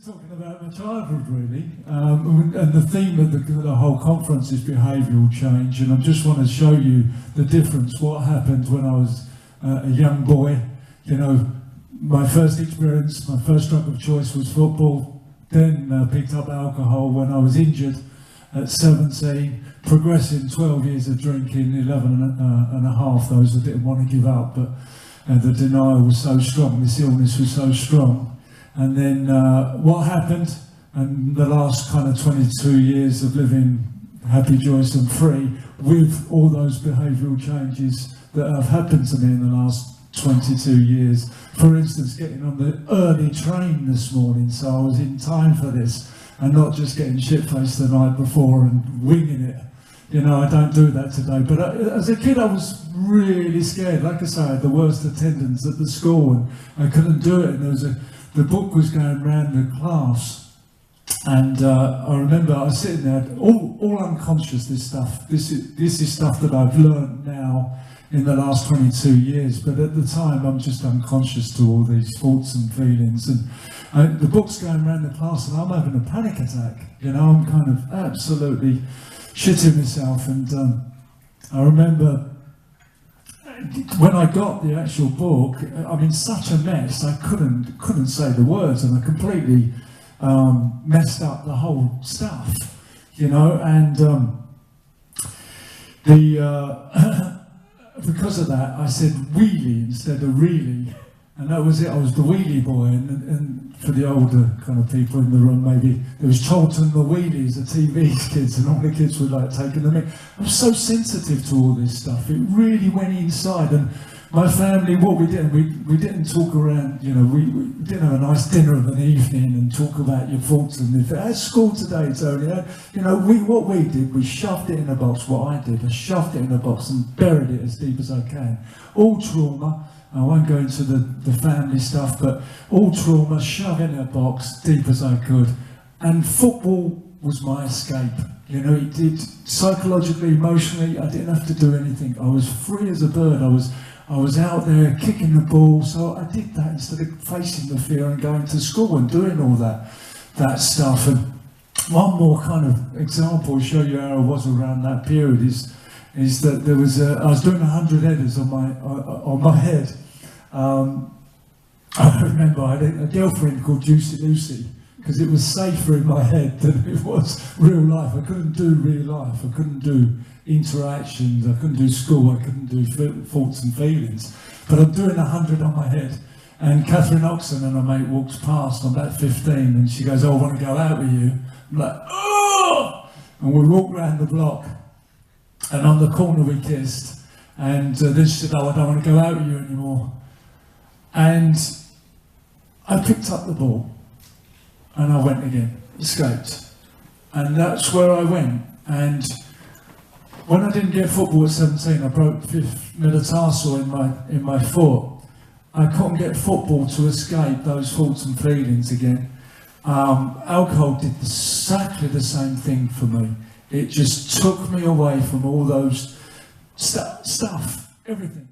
talking about my childhood, really, and the theme of the whole conference is behavioural change, and I just want to show you the difference, what happened when I was a young boy. You know, my first experience, my first drug of choice was football, then picked up alcohol when I was injured at 17, progressing 12 years of drinking, 11 and a half, those that didn't want to give up, but the denial was so strong, this illness was so strong. And then what happened, and the last kind of 22 years of living happy, joyous and free with all those behavioural changes that have happened to me in the last 22 years. For instance, getting on the early train this morning, so I was in time for this, and not just getting shit-faced the night before and winging it. You know, I don't do that today. But as a kid, I was really scared. Like I say, I had the worst attendance at the school, and I couldn't do it. And there was the book was going around the class, and I remember I was sitting there, all unconscious. This is stuff that I've learned now in the last 22 years. But at the time, I'm just unconscious to all these thoughts and feelings. And the book's going around the class, and I'm having a panic attack. You know, I'm kind of absolutely shitting myself. And I remember when I got the actual book, I'm in such a mess, I couldn't say the words, and I completely messed up the whole stuff, you know, and because of that, I said wheelie instead of really, and that was it. I was the wheelie boy, and for the older kind of people in the room, maybe there was Charlton the Wheelies, the TV kids, and all the kids were like taking them in. I was so sensitive to all this stuff. It really went inside, and my family, what we did, we didn't talk around, you know, we didn't have a nice dinner of an evening and talk about your thoughts. And if at school today, Tony, you know, what we did, we shoved it in a box. What I did, I shoved it in a box and buried it as deep as I can. All trauma. I won't go into the family stuff, but all trauma, shove in a box, deep as I could. And football was my escape. You know, it did psychologically, emotionally, I didn't have to do anything. I was free as a bird. I was out there kicking the ball, so I did that instead of facing the fear and going to school and doing all that stuff. And one more kind of example to show you how I was around that period is that there was I was doing 100 headers on my head. I remember I had a girlfriend called Juicy Lucy, because it was safer in my head than it was real life. I couldn't do real life. I couldn't do interactions. I couldn't do school. I couldn't do thoughts and feelings. But I'm doing 100 on my head. And Catherine Oxon and her mate walks past. I'm about 15, and she goes, "Oh, I want to go out with you." I'm like, "Oh!" And we walk round the block. And on the corner we kissed, and then she said, "Oh, I don't want to go out with you anymore." And I picked up the ball, and I went again, escaped. And that's where I went. And when I didn't get football at 17, I broke fifth metatarsal in my foot. I couldn't get football to escape those thoughts and feelings again. Alcohol did exactly the same thing for me. It just took me away from all those stuff, everything.